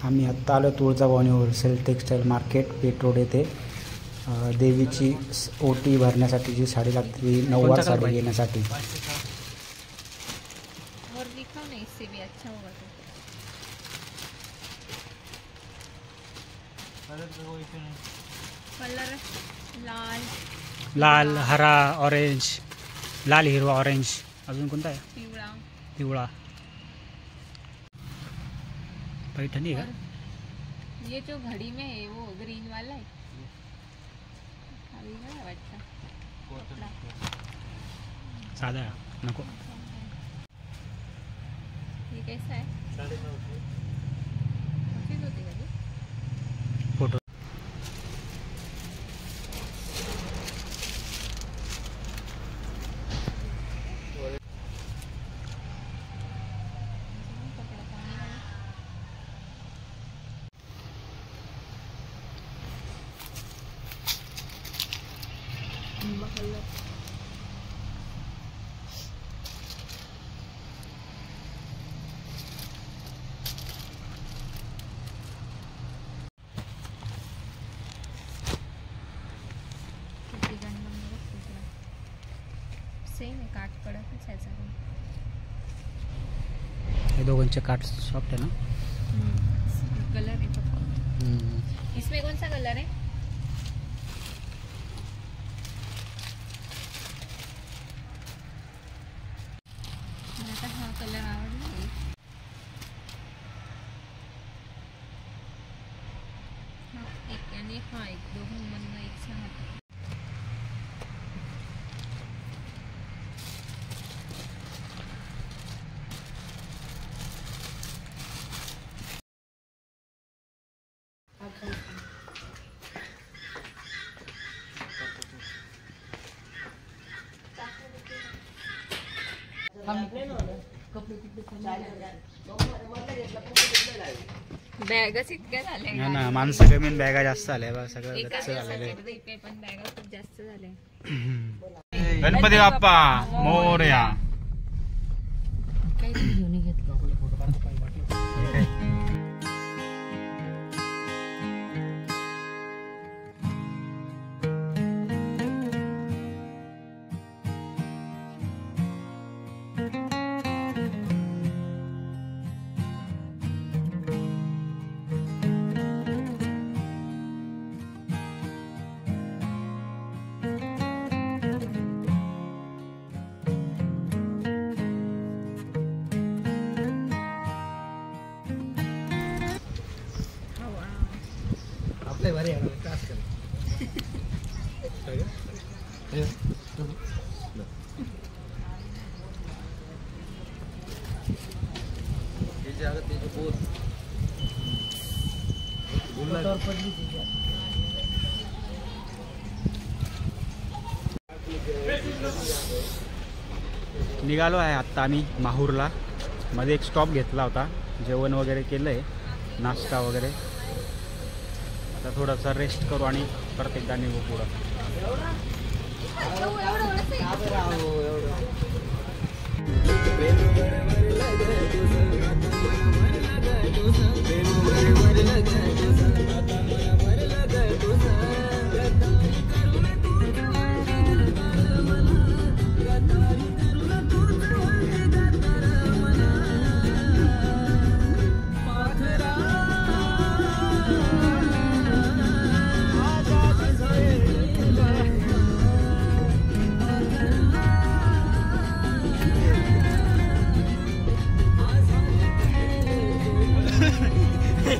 आम्ही आत्ता आलो तुळजाभवानी होलसेल टेक्स्टाईल मार्केट पेठ रोड येथे देवीची ओटी भरण्यासाठी जी साडी लागते ती नऊवार साडी घेण्यासाठी. लाल हरा ऑरेंज, लाल हिरवा ऑरेंज, अजून कोणता आहे? पिवळा. पैठणी है का? ये जो घड़ी में है वो ग्रीन वाला है. साधा नको. ये कैसा है? फोटो सेम है, काट पड़ा कुछ ऐसा नहीं. हे दोघांचे काट सॉफ्ट है ना. कलर है तो इसमें कौन सा कलर है? हाँ कलर आवडला. एक आणि हा एक दोघांमधनं एक छान. बॅगच इतक्या झाल्या ना, माणसं कमी बॅगा जास्त आल्या बघा. सगळं गच्च झालेलं पण बॅगा खूप जास्त झाल्या. गणपती बाप्पा मोरया. बरे क्लास कर. निघालो आहे आत्ता आम्ही माहूरला. मध्ये एक स्टॉप घेतला होता, जेवण वगैरे केलं आहे, नाश्ता वगैरे. आता थोडासा रेस्ट करू आणि परत एकदा निघू पुढं.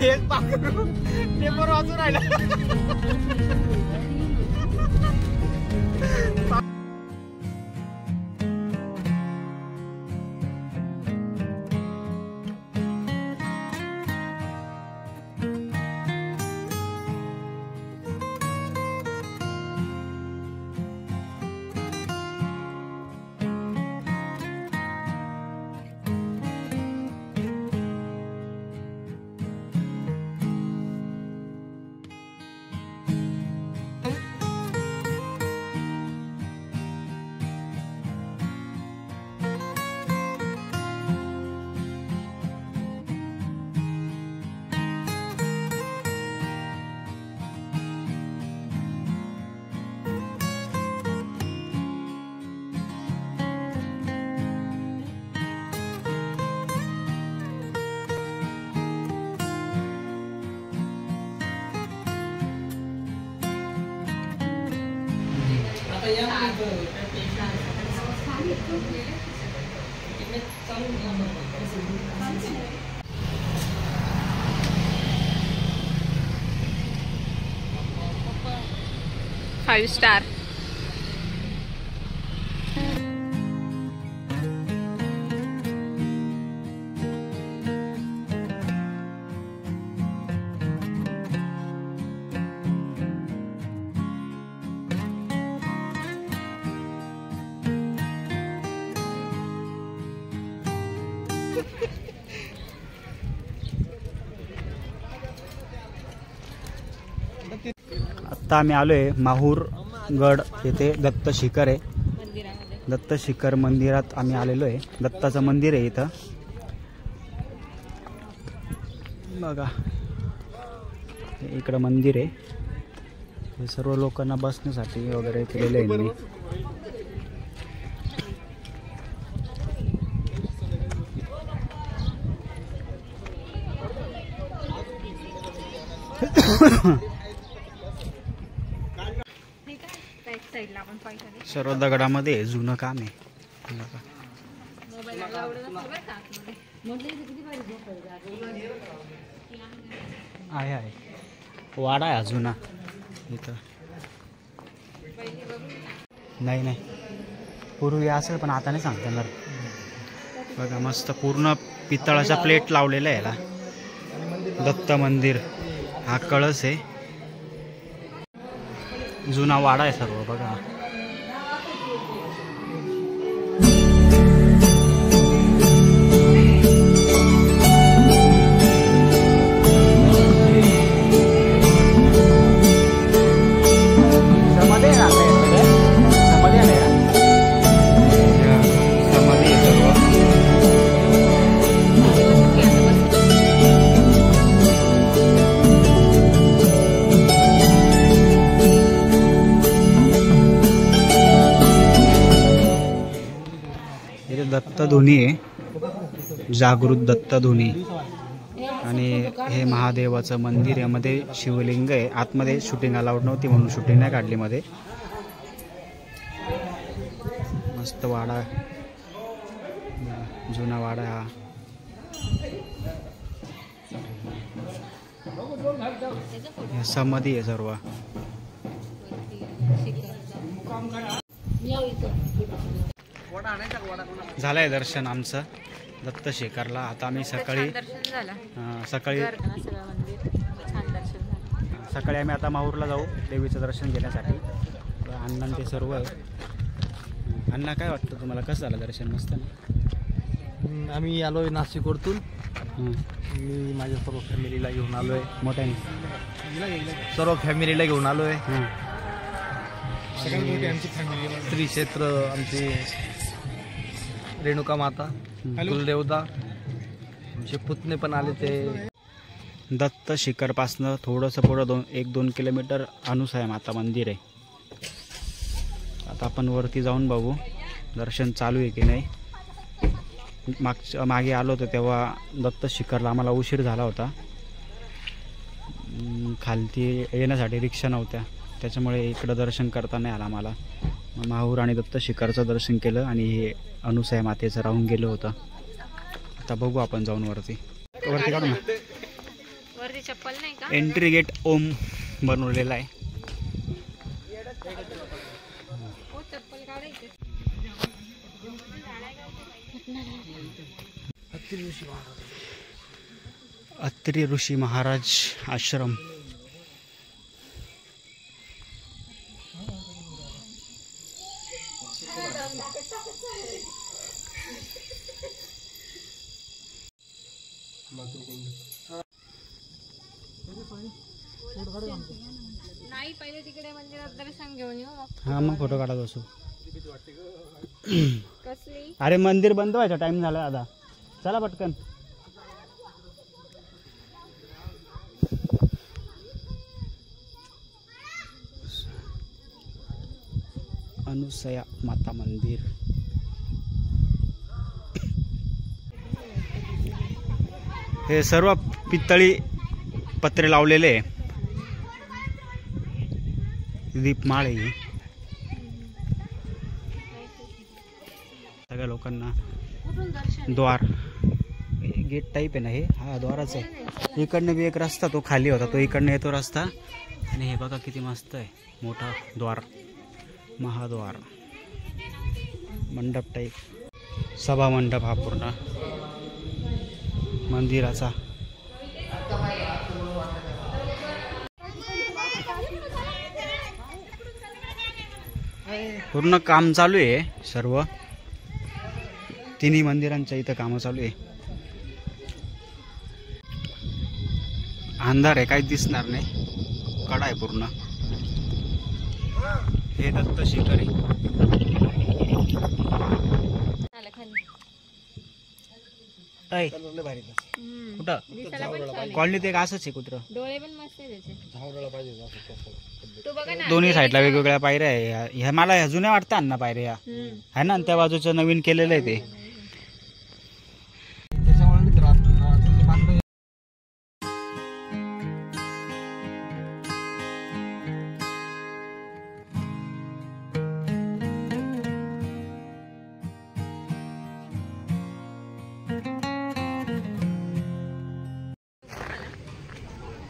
एक पाखरू पेपर वाचून राहिला. Five star. आता आम्ही आलोय माहूर गड येथे दत्त शिखर आहे. मंदिरामध्ये दत्त शिखर मंदिरात आम्ही आलेलो आहे. दत्ताचं मंदिर आहे इथं बघा. इकडं मंदिर आहे. हे सर्व लोकांना बसण्यासाठी वगैरे केलेलं आहे मी. साईडला आपण पाहिजे सर्व दगडामध्ये जुनं काम आहे. मोबाईल आहे आहे वाडा आहे जुना इथं. नाही नाही पूर्वी असेल पण आता नाही सांगता येणार. बघा मस्त पूर्ण पितळाच्या प्लेट लावलेला आहे याला. दत्त मंदिर हा कळस आहे. जुना वाडा आहे सर्व बघा. दत्तधुनी आहे. जागृत दत्तधुनी. आणि हे महादेवाचं मंदिर. यामध्ये शिवलिंग आहे. आतमध्ये शूटिंग अलाउड नव्हती म्हणून शूटिंग नाही काढली मध्ये. मस्त वाडा जुना वाडा हा. समाधी आहे सर्व. झालंय दर्शन आमचं दत्त शिखरला. आता आम्ही सकाळी सकाळी आम्ही आता माहूरला जाऊ देवीचं दर्शन घेण्यासाठी. अण्णा ते सर्व. अण्णा काय वाटतं तुम्हाला कसं झालं दर्शन? मस्त ना. आम्ही आलोय नाशिकवरतून. मी माझ्या सर्व फॅमिलीला घेऊन आलोय. मोठ्याने सर्व फॅमिलीला घेऊन आलोय. आमची श्री क्षेत्र आमचे रेणुका माता कुलदेवता आमचे पुतणे पण आले ते. दत्त शिखरपासनं थोडंसं पुढं 1-2 किलोमीटर अनुसया माता मंदिर आहे. आता आपण वरती जाऊन बघू दर्शन चालू आहे की नाही. मागे आलो होतो तेव्हा दत्त शिखरला आम्हाला उशीर झाला होता. खालती येण्यासाठी रिक्षा नव्हत्या त्याच्यामुळे इकडं दर्शन करता नाही आलं आम्हाला. माहूर आणि दत्त शिखरचं दर्शन केलं आणि हे अनुसया मातेचं राहून गेलं होतं. आता बघू आपण जाऊन वरती काढू ना. वरती चप्पल नाही का? एंट्री गेट ओम बनवलेला आहे. चप्पल काढायची. अत्रि ऋषी महाराज आश्रम. नाही पहिले तिकडे मंदिरात दर्शन घेऊन येऊ. हा मग फोटो काढत असू. कसली? अरे मंदिर बंद व्हायचा टाइम झाला आता. चला पटकन. अनुसया माता मंदिर. हे सर्व पितळी पत्रे लावलेले. दीपमाळ आहे. सगळ्या लोकांना कुठून दर्शन द्वार गेट टाईप आहे ना हे, हा द्वारच आहे. इकडनं बी एक रस्ता तो खाली होता, तो इकडनं येतो रस्ता. आणि हे बघा किती मस्त आहे, मोठा द्वार, महाद्वार, मंडप टाईप, सभा मंडप हा पूर्ण मंदिराचा. पूर्ण काम चालू आहे सर्व, तिन्ही मंदिरांच्या इथं कामं चालू आहे. अंधार आहे, काही दिसणार नाही, कडा आहे पूर्ण. हे दत्त शिखर आहे. कुठं कॉलनीत एक असंच आहे कुत्र, डोळे पण मस्त आहे त्याचे. दोन्ही साईडला वेगवेगळ्या पायऱ्या आहे. ह्या मला ह्या जुन्या वाटतात ना पायऱ्या, आहे ना, त्या बाजूचं नवीन केलेलं आहे ते.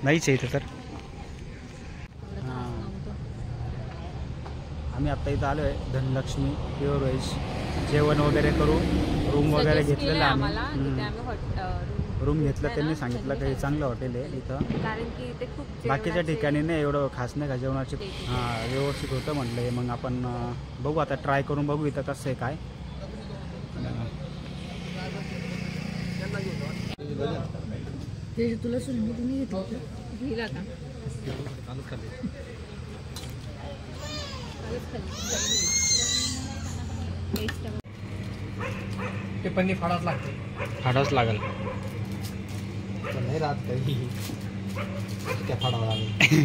नाहीच आहे इथं तर. आम्ही आता इथं आलो आहे धनलक्ष्मी प्युअर व्हेज. जेवण वगैरे करू, रूम वगैरे घेतलेलं आम्ही. रूम घेतलं, त्यांनी सांगितलं की चांगलं हॉटेल आहे इथं, कारण की ते खूप बाकीच्या ठिकाणी नाही एवढं खास नाही का जेवणाची. हां व्यवस्थित होतं म्हणलं. मग आपण बघू आता, ट्राय करून बघू इथं कसं आहे काय. तुला सुनली तुम्ही घेतला का? ते पन्नी फाडाच लागते, फाडाच लागेल. नाही राहत काही त्या फाडावं लागेल.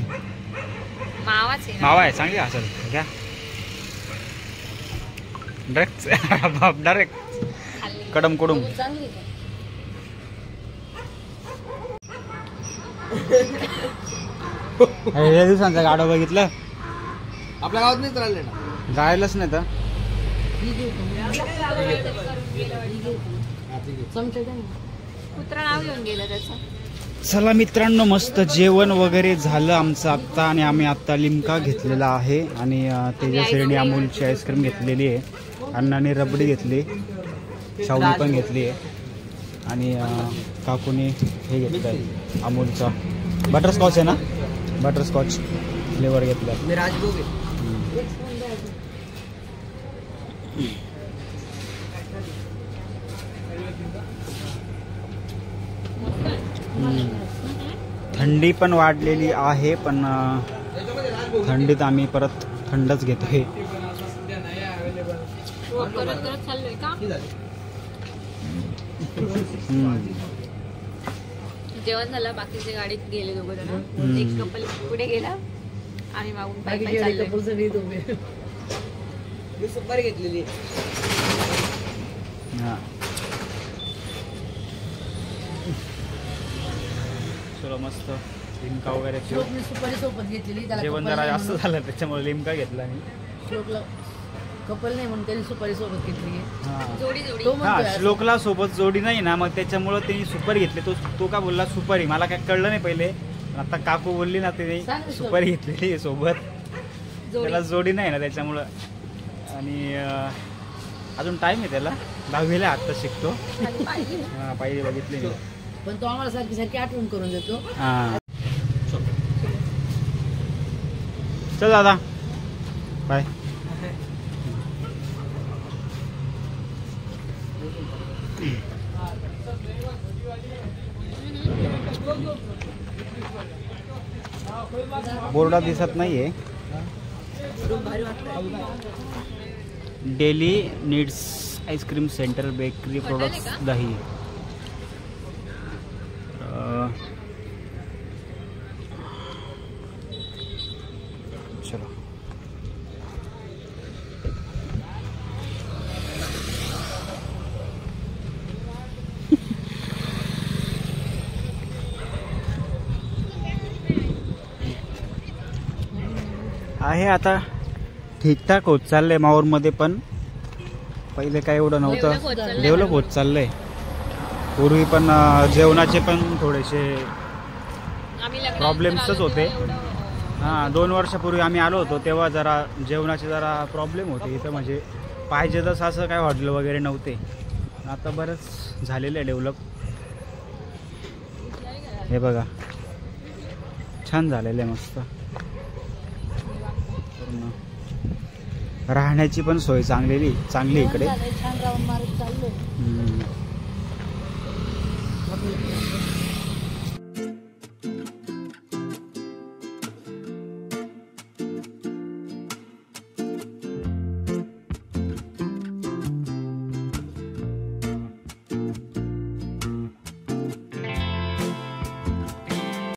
मावा आहे, चांगली असेल घ्या. डायरेक्ट कडम कडूम. या दिवसांचा गाडो बघितलं, आपल्या गावात नाही राहिले ना, जायलाच नाही तर. कुत्रा नाव घेऊन गेलं त्याचं. चला मित्रांनो, मस्त जेवण वगैरे झालं आमचं आत्ता. आणि आम्ही आत्ता लिमका घेतलेला आहे आणि तेजस्विनी अमूलची आईस्क्रीम घेतलेली आहे. अण्णाने रबडी घेतली, शावली पण घेतली आहे. आणि काकूने हे घेतलं आहे अमूलचा बटरस्कॉच आहे ना, बटरस्कॉच फ्लेवर घेतला. मी राजभोग आहे. थंडी पण वाढलेली आहे, पण थंडीत आम्ही परत थंडच घेतोय. जेवण झालं, बाकीचे गाडीत गेले दोघं जण. एक कपल पुढे गेला, आम्ही मागून पाय चाललोय. सुपारी घेतलेली. चलो मस्त लिमका वगैरे सुपारी सोबत घेतलेली. जेवण जरा जास्त झालं त्याच्यामुळे लिमका घेतला मी. कपल नाही म्हणून त्यांनी सुपारी सोबत घेतली. जोडी जोडी. हा, श्लोकला सोबत जोडी नाही ना, मग त्याच्यामुळे त्यांनी सुपारी घेतली. तो का बोलला सुपारी, मला काय कळलं नाही पहिले. आता काकू बोलली ना, ते सुपारी घेतलेली सोबत, त्याला जोडी नाही ना त्याच्यामुळं. आणि अजून टाइम आहे त्याला, 10वीला आत्ता शिकतो. हा पाहिजे बघितले मी, पण तो आम्हाला सारखी सारखी आठवण करून देतो. हा चल दादा बाय. बोर्डा दिसत नाहीये. Daily needs ice cream centre bakery products दही. चलो आहे आता ठीकठाक होत चाललंय माहूरमध्ये. पण पहिले काय एवढं डेव्हलप होत नव्हतं, चाललंय डेव्हलप होत चाललंय. पूर्वी पण जेवणाचे पण थोडेसे आम्ही लग्नानंतर प्रॉब्लेम्सच आलो होते. तेव्हा एवढं, हां 2 वर्षापूर्वी आम्ही आलो होतो तेव्हा जरा जेवणाचे जरा प्रॉब्लेम होते इथं, म्हणजे पाहिजे तसं असं काय हॉटेल वगैरे नव्हते. आता बरंच झालेलं आहे डेव्हलप. हे बघा छान झालेलं आहे मस्त. पूर्ण राहण्याची पण सोय चांगली इकडे. छान राऊंड मारत चाललोय. हम्म.